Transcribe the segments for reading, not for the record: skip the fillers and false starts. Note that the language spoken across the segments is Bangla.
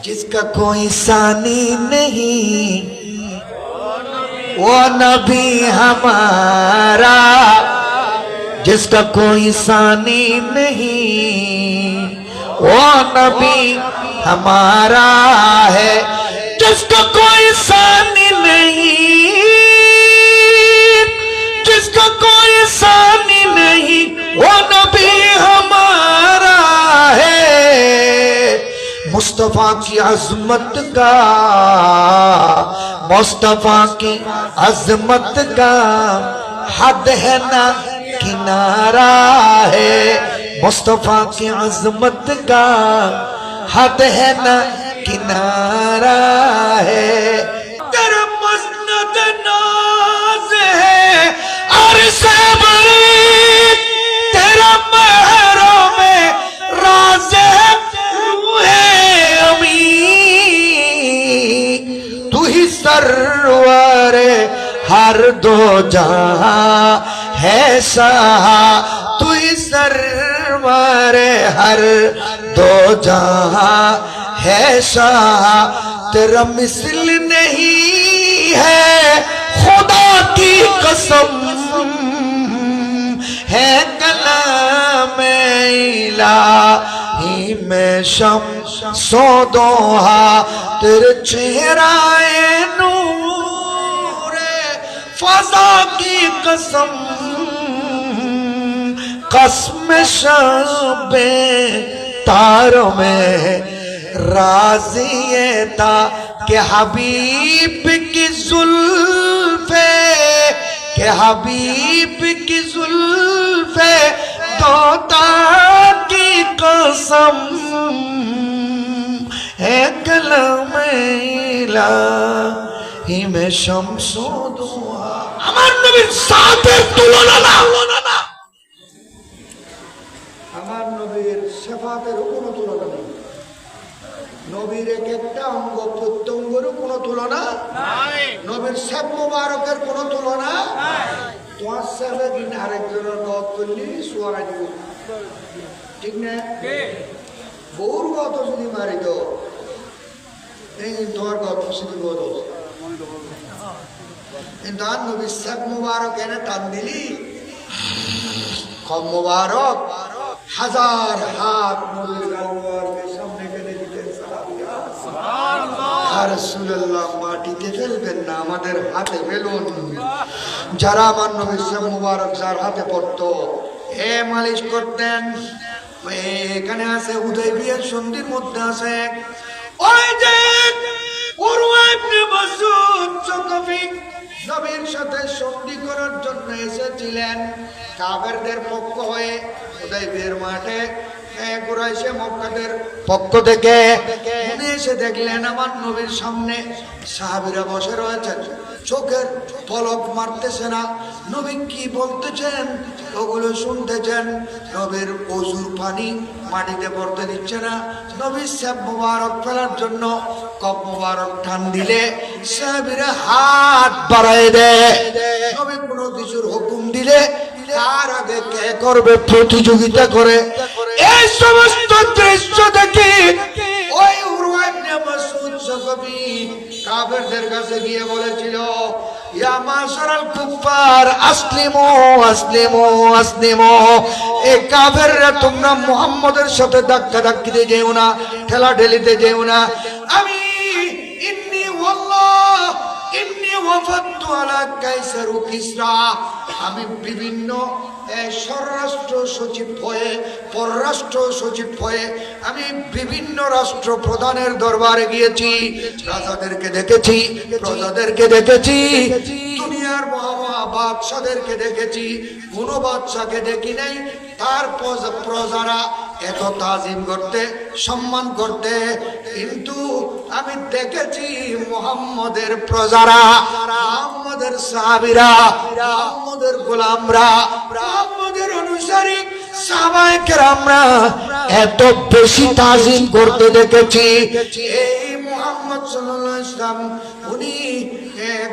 जिसका कोई सानी नहीं वो नबी हमारा, जिसका कोई सानी नहीं वो नबी हमारा है, जिसका कोई सानी नहीं, जिसका कोई सानी नहीं वो नबी हमारा है। मुस्तफा की अजमत का, मुस्तफा की अजमत का हद है ना किनारा है, मुस्तफा की अजमत का हद है ना किनारा है। तेरा मसनद नाज है अरसे बरी, तेरा महरों में राज है रूहे अमीन, तू ही सरवर हर दो जहां है सहा, तू ही सरवर हर दो जहां है सहा, तेरा मिसल नहीं है खुदा की कसम है कलाम इलाही में शम्सो दोहा, तेरे चेहराए नूर फज़ा की कसम, कसम शबे तारों में राज़िए था कि हबीब की जुल्फ़े, कि हबीब की जुल्फ़े तोता की कसम है कलाम इलाही में शम्सो दोहा। আমার নবীর সাথের তুলনা না, আমার নবীর সেফাতের কোনো তুলনা নেই, নবীর এক একটা অঙ্গ প্রত্যঙ্গের কোনো তুলনা নাই, নবীর সেফ মুবারকের কোনো তুলনা নাই। তোমার সেফে দিন আরেকজনের গত করলি সোয়ারা দিব, ঠিক না? বউর গত যদি মারি দো এই তোমার গত শুধু গত, কিন্তু আর নবীর সেফ মুবারক এনে টান দিলি কম মুবারক হাজার হাত নবীর গাওয়ার সামনে ফেলে দিতেন সাহাবীরা। সুবহানাল্লাহ, রাসূলুল্লাহ মাটিতে ফেলবেন না, আমাদের হাতে ফেলুন। যারা আমার নবীর সাহেব মুবারক যার হাতে পড়তো এ মালিশ করতেন, এখানে আছে হুদাইবিয়ার সন্ধির মধ্যে আছে ওই যে উরওয়া ইবনে মাসউদ সাকাফি নবীর সাথে সন্ধি করার জন্য এসেছিলেন কাফেরদের পক্ষ হয়ে হুদাইবিয়ার মাঠে। কুরাইশে মক্কাদের পক্ষ থেকে উনি এসে দেখলেন আমার নবীর সামনে সাহাবীরা বসে রয়েছেন, চোখের পলক মারতেছে না, নবী কি বলতেছেন ওগুলো শুনতেছেন, নবীর ওযুর পানি মাটিতে পড়তে দিচ্ছে না, নবীর সেফ মুবারক ফেলার জন্য কপ মুবারক টান দিলে সাহাবীরা হাত বাড়ায় দেয়, নবী কোনো কিছুর হুকুম দিলে তার আগে কে করবে প্রতিযোগিতা করে। এই সমস্ত দৃশ্য দেখে ওই উরওয়া ইবনে মাসউদ সাকাফি কাফেরদের কাছে গিয়ে বলেছিল, ইয়া মাশারাল কুফার আসলিমু আসলিমু আসলিমু, এই কাফেররা তোমরা মুহাম্মদের সাথে ধাক্কাধাক্কিতে যেও না, ঠেলাঠেলিতে যেও না। আমি ইন্নী ওয়াল্লাহ ইন্নী ওয়াফাদতু আলা কাইসার ও কিসরা, আমি বিভিন্ন স্বরাষ্ট্র সচিব হয়ে পররাষ্ট্র সচিব হয়ে আমি বিভিন্ন রাষ্ট্র প্রধানের দরবারে গিয়েছি, রাজাদেরকে দেখেছি, প্রজাদেরকে দেখেছি, দুনিয়ার মহা বাদশাদেরকে দেখেছি, কোন বাদশাকে দেখি নাই তার প্রজারা এত তাজিম করতে সম্মান করতে, কিন্তু আমি দেখেছি মুহাম্মদের প্রজারা, মুহাম্মদের সাহাবীরা, মুহাম্মদের গোলামরা, মুহাম্মদের অনুসারী সাহাবায়ে কেরামরা এত বেশি তাজিম করতে দেখেছি। এই মুহাম্মদ সাল্লাল্লাহু আলাইহি ওয়াসাল্লাম উনি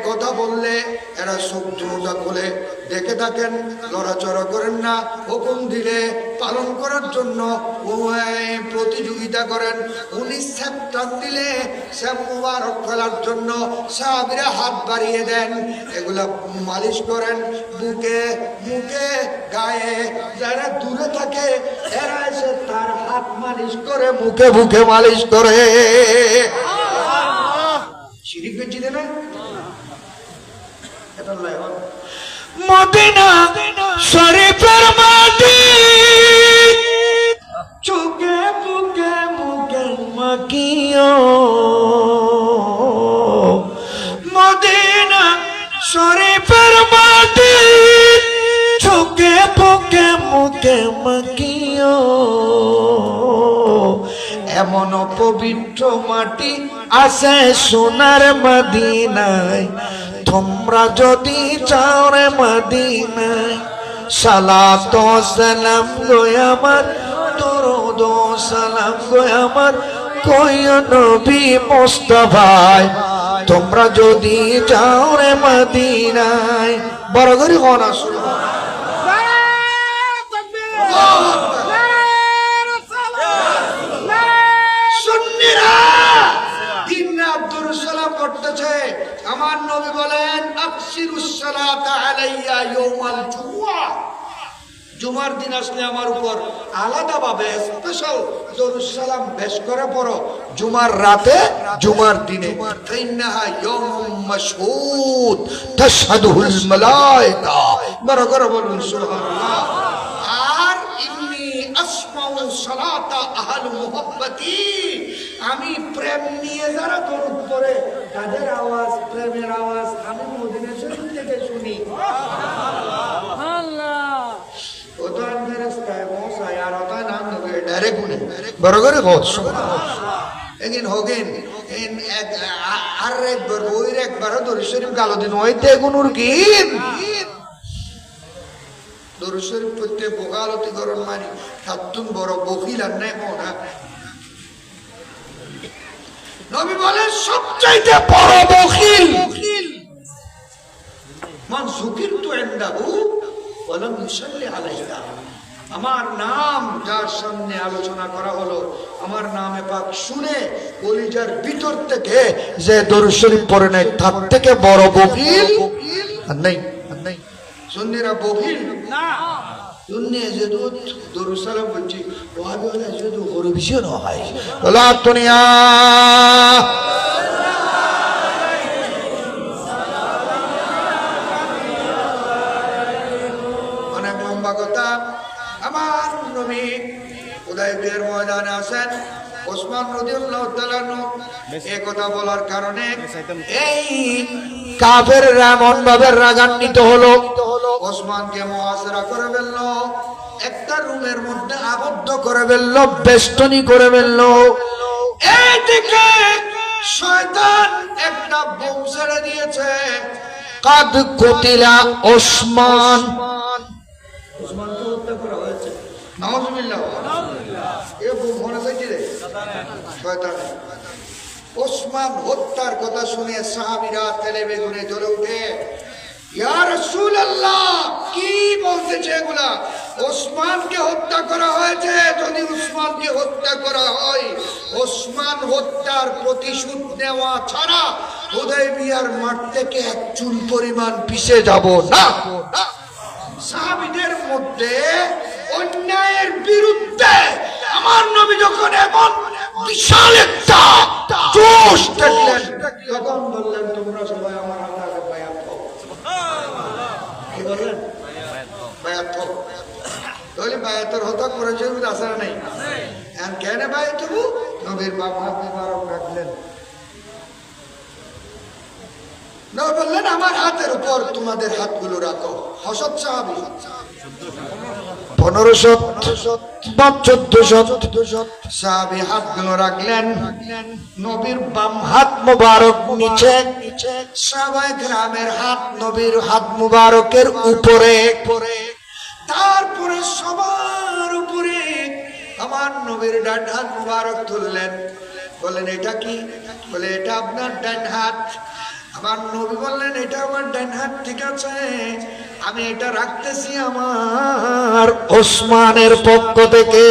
কথা বললে এরা চোখ দুটা খুলে দেখে থাকেন, লড়াচড়া করেন না। হুকুম দিলে পালন করার জন্য প্রতিযোগিতা করেন। উনি স্যাপটান দিলে স্যাপ মুবারক ফেলার জন্য সাহাবীরা হাত বাড়িয়ে দেন, এগুলা মালিশ করেন বুকে, মুখে, গায়ে। যারা দূরে থাকে এরা এসে তার হাত মালিশ করে মুখে মুখে মালিশ করে। শিরিক বেঁচে না এটা মদিনা শরীফের মাটি চোখে বুকে মুখে মাখিও। মদিনা শরীফের মাটি চোখে বুকে মুখে মাখিও। এমন পবিত্র মাটি আছে সোনার মদিনায়, তোমরা যদি চাও রে মদিনায়। সালাত ও সালাম গো আমার, দরুদ ও সালাম গো আমার, কইও নবী মুস্তাফায়। তোমরা যদি চাও রে মদিনায়। বড় করে কোন আসল করতেছে। আমার নবী বলেন আকসিরুস সালাতা আলাইয়া ইয়াউমাল জুমআ, জুমার দিন আসলে আমার উপর আলাদাভাবে স্পেশাল দরুদ সালাম বেশ করে পড়ো। জুমার রাতে, জুমার দিনে। ফাইন্নাহা ইয়াউমুম মাশহুদ তাশহাদুহুল মালায়েকা। বড় করে বলুন সুবহানাল্লাহ। আর ইন্নী আসমাউ সালাতা আহলু মুহাব্বতি, আমি প্রেম নিয়ে যারা দরুদ পড়ে তাদের আওয়াজ, প্রেমের আওয়াজ আমি মদিনা শরীফ থেকে শুনি। সুবহানাল্লাহ। ওতান ফেরেশতায় মওসায় আর ওতান নাম নবে ডাইরেক্ট গুনে বড় করে বল সুবহানাল্লাহ। এগিন হোগেন এন এক আর একবার ওইর একবার দরুদ শরীফ গালো দিন হইতে গুনুর গীত দরুদ শরীফ পড়তে বগালতি করন মারি সাতুন বড় বকিল আর নাই মোনা। নবী বলেন সবচাইতে বড় বখিল মান যুকিরতু ইনদাহু ওয়া লাম ইউসাল্লি আলাইহা। আমার নাম যার সামনে আলোচনা করা হলো, আমার নামে পাক শুনে কলিজার ভিতর থেকে যে দরুদ শরীফ পড়ে নাই, তার থেকে বড় বখিল আর নাই। সুন্নিরা বখিল না, সুন্নি যেহেতু দরুদ সালাম বলছি, ওয়াহাবি হলে যেহেতু গরিব বেশি না হয়। বলা দুনিয়া অনেক লম্বা কথা। আমার নবী হুদায়বিয়ার ময়দানে আছেন, ওসমান রাদিয়াল্লাহু তাআলা এই কথা বলার কারণে এই কাফেররা এমন ভাবে রাগান্বিত হলো, ওসমানকে মুহাসারা করে ফেলল, একটা রুমের মধ্যে আবদ্ধ করে ফেলল, বেষ্টনী করে ফেলল। এইদিকে শয়তান একটা বোম ছেড়ে দিয়েছে, কাদ কুতিলা ওসমান, ওসমানকে হত্যা করা হয়েছে। নাউযুবিল্লাহ। এ বোম মনে চাইছে রে শয়তান। ওসমান হত্যার কথা শুনে সাহাবীরা তেলে বেগুনে জ্বলে উঠে, ইয়া রাসূলুল্লাহ কি বলতেছে এগুলা? ওসমানকে হত্যা করা হয়েছে। যদি ওসমানকে হত্যা করা হয়, ওসমান হত্যার প্রতিশোধ নেওয়া ছাড়া হুদায়বিয়ার মাঠ থেকে এক চুল পরিমাণ পিছে যাব না। সাহাবীদের মধ্যে অন্যায়ের বিরুদ্ধে আমার নবী যখন এমন বিশাল একটা জোশ দেখলেন, তখন বললেন তোমরা সবাই আমার আল্লাহকে বায়াত হও। কি বললেন? বায়াত হও। তাহলে বায়াতের হত্যা করেছে আসরা নেই। কেন বায়াত হবো? নবীর বাপ হাত মুবারক রাখলেন, নবী বললেন আমার হাতের উপর তোমাদের হাতগুলো রাখো। হযরত সাহাবী 1500 সাহাবী হাতগুলো রাখলেন, নবীর বাম হাত মুবারক নিচে, সাহাবায়ে কেরামের হাত নবীর হাত মুবারকের উপরে, তারপরে সবার উপরে আমার নবীর ডান হাত মুবারক তুললেন। বলেন এটা কি? বলে এটা আপনার ডান হাত। আমার নবী বললেন এটা আমার ডান হাত, ঠিক আছে, আমি এটা রাখতেছি আমার ওসমানের পক্ষ থেকে।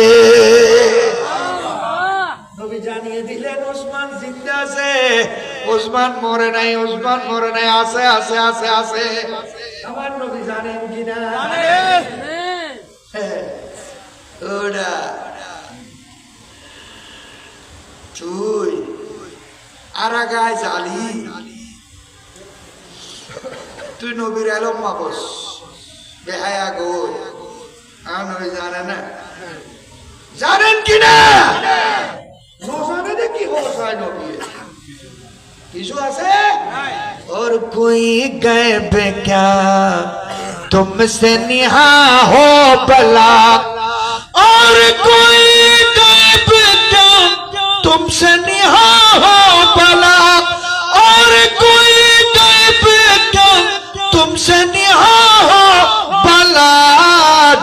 নবী জানিয়ে দিলেন ওসমান জিন্দা আছে, ওসমান মরে নাই, ওসমান মরে নাই, আছে আছে আছে আছে। আমার নবী জানেন কিনা? ওরা তুই আর গায়ে জালি, তুই নবীর আলম মাবস বেহায়া গো। আর নবী জানে না, জানেন কিনা? জানে কি হয় নবী কিছু আছে। और कोई गैब क्या तुमसे निहा हो भला, और कोई गैब क्या तुमसे निहा हो भला, और कोई गैब क्या तुमसे निहा हो भला,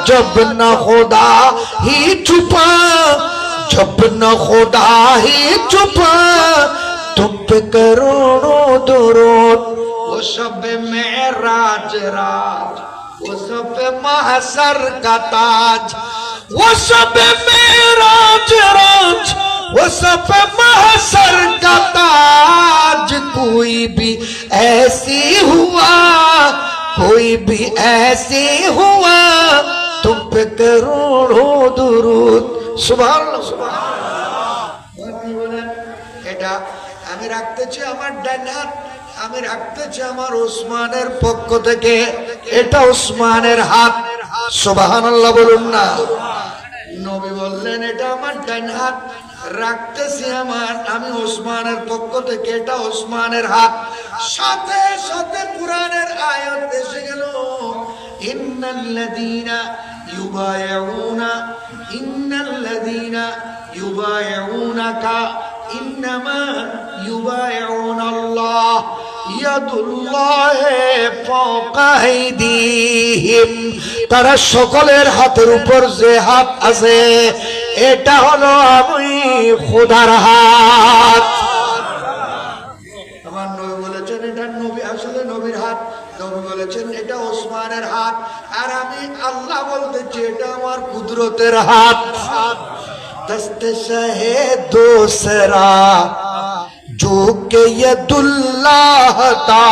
जब न खुदा ही छुपा, जब न खुदा ही छुपा, तुम पे करोड़ों दुरूद। वो सब मेराज राज, वो सब महसर का ताज, वो सब मेराज राज, वो सब महसर का ताज। कोई भी ऐसी हुआ, कोई भी ऐसी हुआ, तुम पे करोड़ों दुरूद। सुभान अल्लाह, सुभान अल्लाह। এটা আমি রাখতেছি আমার ডান হাত, আমি রাখতেছি আমার ওসমানের পক্ষ থেকে, এটা ওসমানের হাত। সুবহানাল্লাহ বলুন না। নবী বললেন এটা আমার ডান হাত, রাখতেছি আমার, আমি ওসমানের পক্ষ থেকে, এটা ওসমানের হাত। সাথে সাথে কোরআনের আয়াত এসে গেল, ইন্নাল্লাযীনা ইউবাইউনা, ইন্নাল্লাযীনা ইউবাইউনাকা ইন্নামা ইউবাইউনাল্লাহ ইয়াদুল্লাহি ফাওকা আইদিহিম। তারা সকলের হাতের উপর যে হাত আছে এটা হলো আমি খোদার হাত। আমার নবী বলেছেন এটা নবী, আসলে নবীর হাত। নবী বলেছেন এটা ওসমানের হাত, আর আমি আল্লাহ বলতেছি এটা আমার কুদরতের হাত। दस्ते शहे दूसरा जो के यदुल्लाह ता,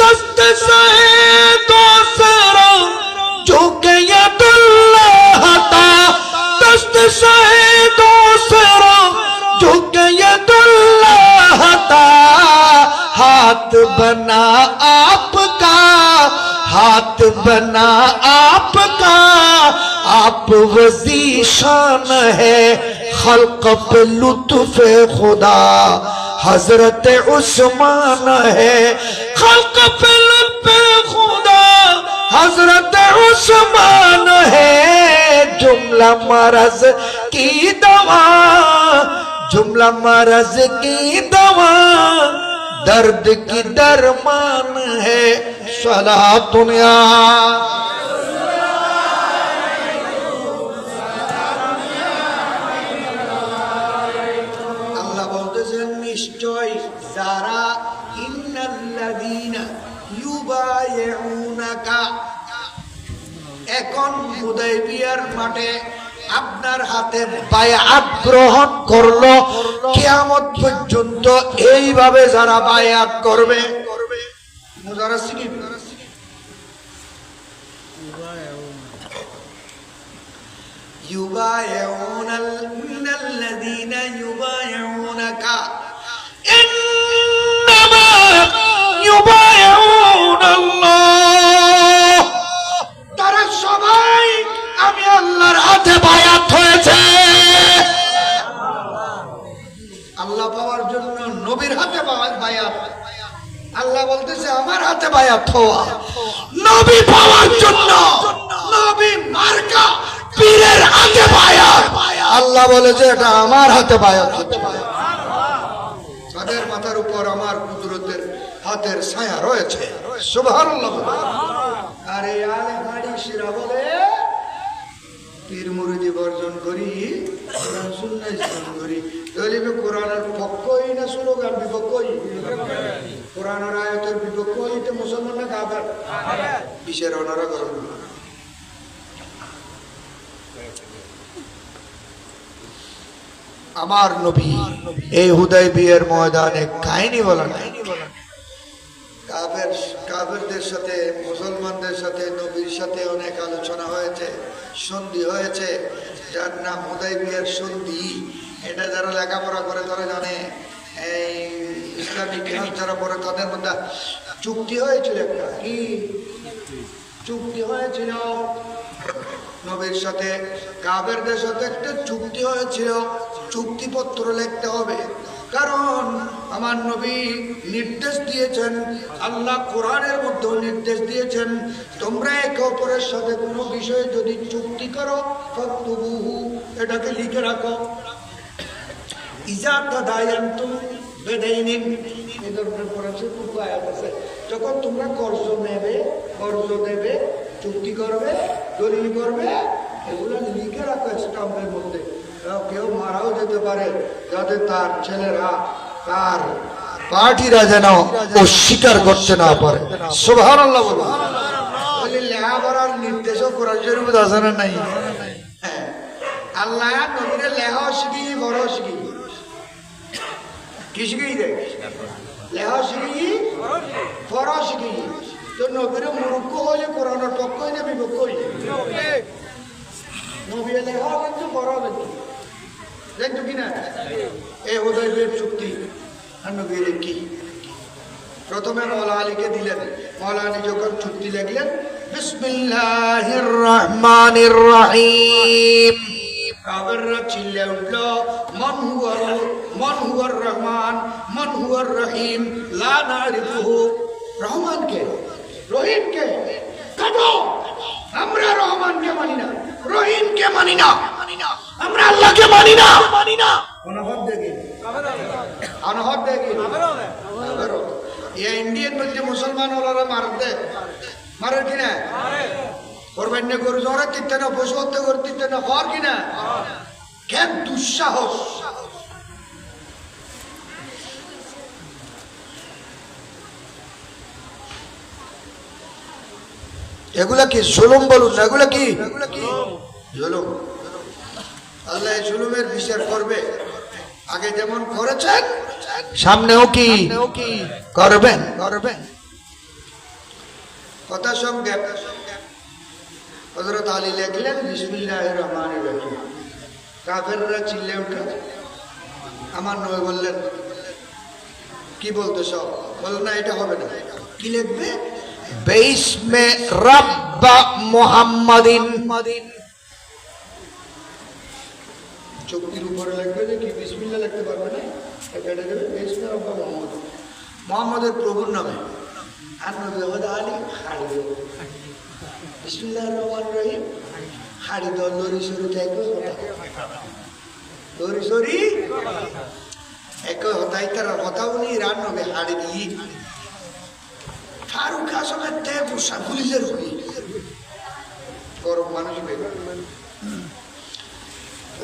दस्ते शहे दूसरा जो के यदुल्लाह ता, दस्ते शहे दूसरा जो के यदुल्लाह ता। हाथ बना आपका, हाथ बना आपका, आप वजीशान है खल्क पे लुत्फ खुदा। हजरत उस्मान है खल्क पे लुत्फ खुदा, हजरत उस्मान है जुमला मरज की दवा, जुमला मरज की दवा, दर्द की दरमान है सलातुन या। আল্লাহ বলতেছেন নিশ্চয় যারা ইন্নাল্লাযীনা ইউবাইউনাকা, এখন হুদায়বিয়ার মাঠে আপনার হাতে বায়াত গ্রহণ করলো, কিয়ামত পর্যন্ত এইভাবে যারা বায়াত করবে, মুজারা সিকি ইন্নাল্লাযীনা ইউবাইউনাকা ইন্নামা ইউবাইউনাল্লাহ, তারা সবাই আমি আল্লাহর হাতে বায়াত হয়েছে। আল্লাহ পাওয়ার জন্য নবীর হাতে বায়াত। আল্লাহ বলতেছে আমার হাতে বায়াত হওয়া, নবী পাওয়ার জন্য নবী মার্কা পীরের হাতে বায়াত। আল্লাহ বলেছে এটা আমার হাতে বায়াত হচ্ছে। তাদের মাথার উপর আমার কুদরতের হাতের ছায়া রয়েছে। সুবহানাল্লাহ। আরে আলে হাদিসরা বলে পীর মুরিদি বর্জন করি, কোরআন সুন্নাহ ইসলাম করি, তাহলে কোরআনের পক্ষই না স্লোগান বিপক্ষই? কোরআনের মুসলমান না কাফের? কিসের ওনারা করেন? আমার নবী এই হুদায়বিয়ার ময়দানে কাহিনী বলেন, কাফেরদের সাথে মুসলমানদের সাথে নবীর সাথে অনেক আলোচনা হয়েছে, সন্ধি হয়েছে, যার নাম হুদায়বিয়ার সন্ধি। এটা যারা লেখাপড়া করে তারা জানে, এই ইসলামিক ইতিহাস যারা পড়ে তাদের মধ্যে চুক্তি হয়েছিল, একটা কি চুক্তি হয়েছিল নবীর সাথে কাফেরদের সাথে, একটা চুক্তি হয়েছিল। চুক্তিপত্র লিখতে হবে, কারণ আমার নবী নির্দেশ দিয়েছেন, আল্লাহ কোরআনের মধ্যে নির্দেশ দিয়েছেন, তোমরা একে অপরের সাথে কোনো বিষয়ে যদি চুক্তি করো ফাকতুবুহু, এটাকে লিখে রাখো। ইজা তাদায়ানতুম বিদাইনিন, এই ধরনের পড়াচ্ছে খুব আয়াত আছে। যখন তোমরা কর্জ দেবে, চুক্তি করবে, দলিল করবে, এগুলো লিখে রাখো স্টাম্পের মধ্যে। কেউ মারাও যেতে পারে, যাতে তার ছেলেরা, তার পার্টিরা যেন অস্বীকার করতে না পারে। সুবহানাল্লাহ বলুন। লেখাপড়ার নির্দেশও কোরআন শরীফে আছে না নাই? হ্যাঁ, আল্লাহ নবীরে লেখা শিখি, বড় শিখি, কি শিখি দেয়? লেখা শিখি, বড় শিখি। তো নবীরে মূর্খ হইলে কোরআনের পক্ষ হইলে বিপক্ষ হইলে নবীরে লেখা কিন্তু বড় কিন্তু দেখতো কিনা? এই হুদায়বিয়ার চুক্তি আর নবীর কি? প্রথমে মওলা আলীকে দিলেন। মওলা আলী যখন চুক্তি লিখলেন, বিসমিল্লাহির রহমানির রহিম, কাফেররা চিল্লে উঠল, মান হুয়ার রহমান, মান হুয়ার রহিম, লা নারিফুহু। রহমানকে, রহিমকে কাটো, আমরা রহমানকে মানি না, রহিমকে মানি না, আমরা আল্লাহকে মানি না। অনহদ দেখি ইন্ডিয়ান মধ্যে মুসলমান ওরা মারে কিনা? করবেন না, গরু জ্বরে তিতে না, পশু হত্যা করে তিতে না, হর কিনা? কেন দুঃসাহস! এগুলা কি জুলুম বলুন? এগুলা কি জুলুম? আল্লাহ এই জুলুমের বিচার করবে। আগে যেমন করেছেন সামনেও কি করবেন। কথা সঙ্গে হযরত আলী লিখলেন, বিসমিল্লাহির রহমানির রহিম। কাফেররা চিল্লে উঠে, আমার নবী বললেন, কি বলতে সব? বল না, এটা হবে না। কি লিখবে? বিসমে রব্ব মুহাম্মাদিন। চুক্তির উপরে লিখবে যে কি বিসমিল্লাহ লিখতে পারবে না, এটা দেবে বিসমে রব্ব মুহাম্মাদ, মুহাম্মাদের প্রভুর নামে। আর নবী বলে, আলী হাড়ি দেব, বিসমিল্লাহির রহমানির রহিম, হাড়ি দল লরি সরি থাকবে, লরি সরি একই হতাই, তার কথা উনি রান নবে হাড়ি দিয়ে ফারুক আসমের তে গুসা পুলিশের হই গরম মানুষ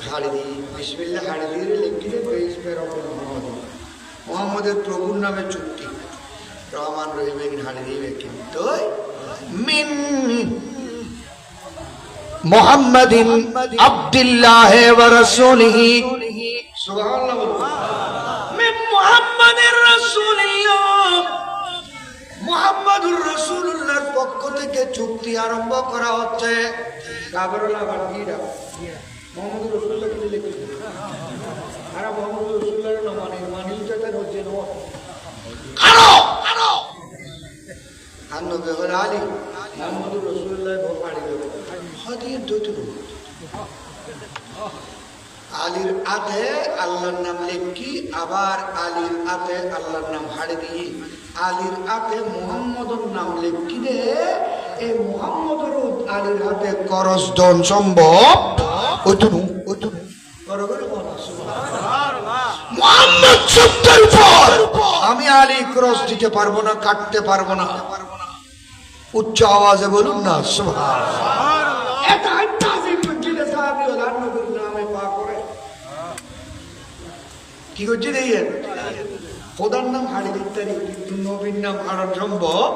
হাড়ি দিয়ে বিসমিল্লাহ হাড়ি দিয়ে লিখলে মোহাম্মদের প্রভুর নামে চুক্তি, রহমান রহিম হাড়ি দিয়ে কিন্তু মিন মুহাম্মাদিন আব্দুল্লাহ ওয়া রাসূলিহি, সুবহানাল্লাহ, মিন মুহাম্মাদির রাসূলিল্লাহ, মুহাম্মাদুর রাসূলুল্লাহর পক্ষ থেকে চুক্তি আরম্ভ করা হচ্ছে। কাবরুল্লাহ বাকিরা মুহাম্মাদুর রাসূলুল্লাহ কি লিখেছে? আর মুহাম্মাদুর রাসূলুল্লাহর নাম মানিলটা তার হচ্ছে না আরো আন্নবে হল আলী মুহাম্মাদুর রাসূলুল্লাহ বলপাড়ি দেব হাদিয়ে দুটো আলীর আতে আল্লাহর নাম লিখি, আবার আলীর আতে আল্লাহর নাম হাড়ি দিই, আলীর আতে মুহাম্মদের নাম লিখি রে, এই মুহাম্মদের আলীর হাতে করস ধন সম্ভব ওইটুকু মুহাম্মদ সত্যের উপর আমি আলী ক্রস দিতে পারবো না, কাটতে পারবো না। উচ্চ আওয়াজে বলুন না সুবহানাল্লাহ। এটা তাজিম মসজিদে সাহাবী ওলার নবীর নামে পাক করে কি করছে দেখেন, খোদার নাম হাড়ি দিতে কিন্তু নবীর নাম হারার সম্ভব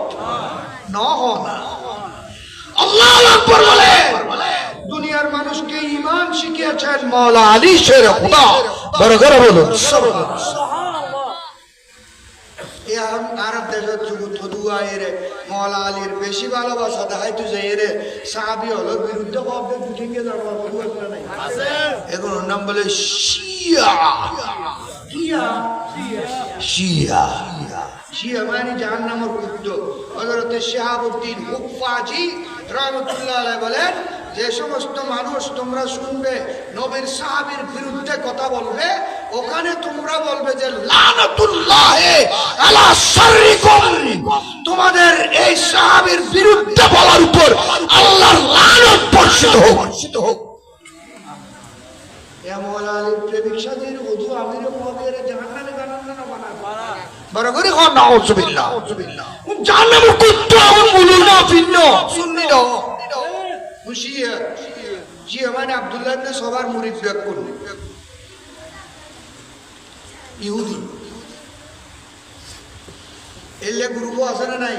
না হয়। আল্লাহু আকবার বলে দুনিয়ার মানুষকে ঈমান শিখিয়েছেন মাওলা আলী শের খোদা। বড় করে বলুন সুবহানাল্লাহ। এখন আরব দেশের যুবক দুয়া এরে মাওলা আলীর বেশি ভালোবাসা দেখাইতো যে এরে সাহাবী হলোর বিরুদ্ধে ভাবতে দুটিকে যাওয়া নাই এগুলো নাম বলে শিয়া। শিয়া শিয়া মানে জাহান্নামের কুত্ত। হযরত শিহাবুদ্দিন হুফাজি রাহমাতুল্লাহ আলাইহি বলেন যে সমস্ত মানুষ তোমরা শুনবে নবীর সাহাবীর বিরুদ্ধে কথা বলবে, ওখানে তোমরা বলবে যে লানাতুল্লাহি আলা শাররিকুম, তোমাদের এই সাহাবীর বিরুদ্ধে বলার উপর আল্লাহর লানত বর্ষিত হোক। এ মাওলা আলীর প্রেমিক সাথীর ওযু আমিরে মুআবিয়ারে জাহান্নামে বানানো না বানায় বড় করে কোন নাউজুবিল্লাহ জাহান্নামের কুত্তা বলুন না ভিন্ন শুননি না। শিয়া শিয়া মানে আব্দুল্লাহ ইবনে সবার মুরিদ ব্যাকুল ইহুদি। এলে গ্রুপ আছে না নাই?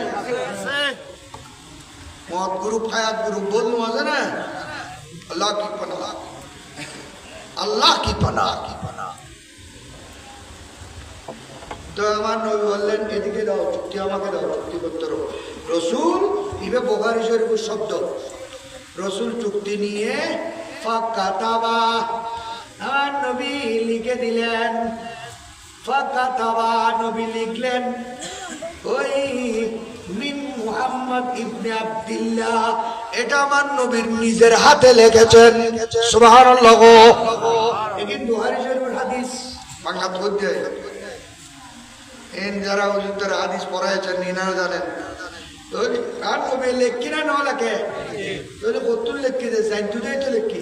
মত গ্রুপ হায়াত গ্রুপ বলু আছে না? আল্লাহ কি পানাহ, আল্লাহ কি পানাহ। তো আমার নবী বললেন এদিকে দাও চুক্তি, আমাকে দাও চুক্তি করতে রো। রসুল ইবে বুখারী শরীফের শব্দ। রসুল চুক্তি নিয়ে ফাকাতাবা, আমার নবী লিখে দিলেন। ফাকাতাবা নবী লিখলেন ওই মিন মুহাম্মদ ইবনে আব্দুল্লাহ, এটা আমার নবীর নিজের হাতে লিখেছেন। সুবহানাল্লাহ। এটি বুখারী শরীফের হাদিস। বাংলা ধরতে এন যারা হুজুর হাদিস পড়াইছেন নিনারা জানেন। তো আর নবী লেখি না না লেখে তোরে কতুল লেখি দে সাইন তুই তো লেখি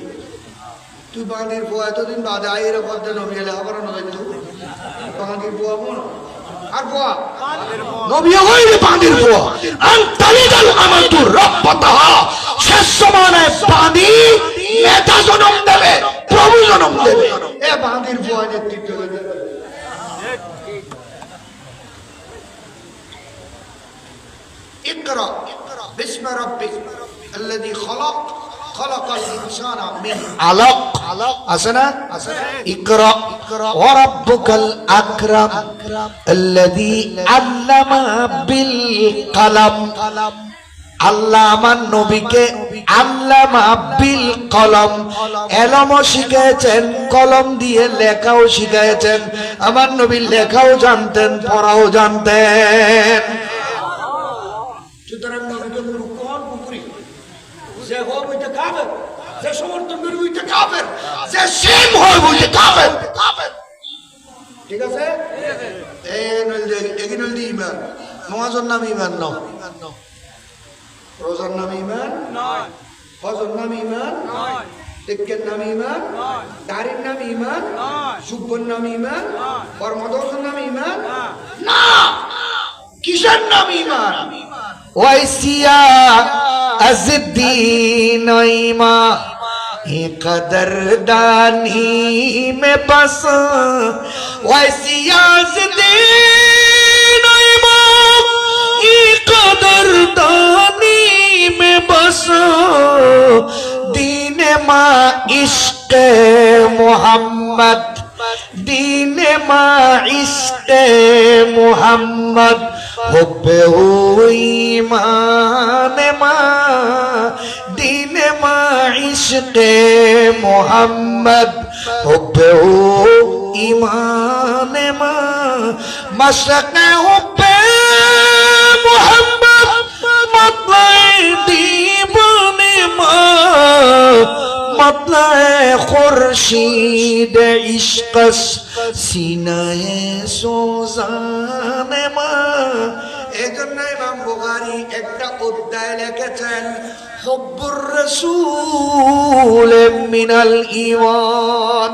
তুই বাঁধির বুয়া এতদিন বাদে আইরে পড়তে নবী লেখাপড়া নয় তো বাঁধির বুয়া মন আর বুয়া নবী হইলে বাঁধির বুয়া আনতালিদাল আমাতু রাব্বাতাহা, শেষ সমানে বাঁধি নেতা জন্ম দেবে, প্রভু জন্ম দেবে। এ বাঁধির বুয়া নেতৃত্ব দেবে। اقرأ باسم ربك الذي خلق الإنسان من علق أسنا اقرأ وربك الأكرم الذي علم بالقلم। আল্লাহ আমার নবীকে আল্লামা বিল কলম, এলমও শিখিয়েছেন, কলম দিয়ে লেখাও শিখিয়েছেন। আমার নবী লেখাও জানতেন, পড়াও জানতেন। সুতরাং নবীকে মূর্খ হন কুফরি, যে হয় ওইটা কাফের, যে সমর্থন করে ওইটা কাফের, যে সেম হয় ওইটা কাফের। ঠিক আছে? এই নলদে এগিনল দি ঈমান, নামাজের নাম ঈমান নয়, রোজার নাম ঈমান নয়, হজের নাম ঈমান নয়, টিকের নাম ঈমান নয়, দাড়ির নাম ঈমান নয়, সুব্বর নাম ঈমান নয়, কর্মদর্শের নাম ঈমান না। কিসের নাম ঈমান? ওয়াইসিয়া আজদ্দিন ইমা কদরদানি মে বস, ওয়াইসিয়া আজদ্দিন ইমা কদরদানি মে বস, দীনে মা ইশকে মুহাম্মদ, দীনে মা ইশকে মুহাম্মদ, হুব্বে ঈমান মা, দীনে মা ইশকে মুহাম্মদ, হুব্বে ঈমান মা, মশকে হুব্বে মুহাম্মদ, মতলায়ে দীবানে মা, মতলায়ে খুরশিদ ইশকস, সিনায়ে সোজানে মা। এজন্য ইমাম বুখারী একটা অধ্যায় লিখেছেন হুব্বুর রাসূল মিনাল ঈমান।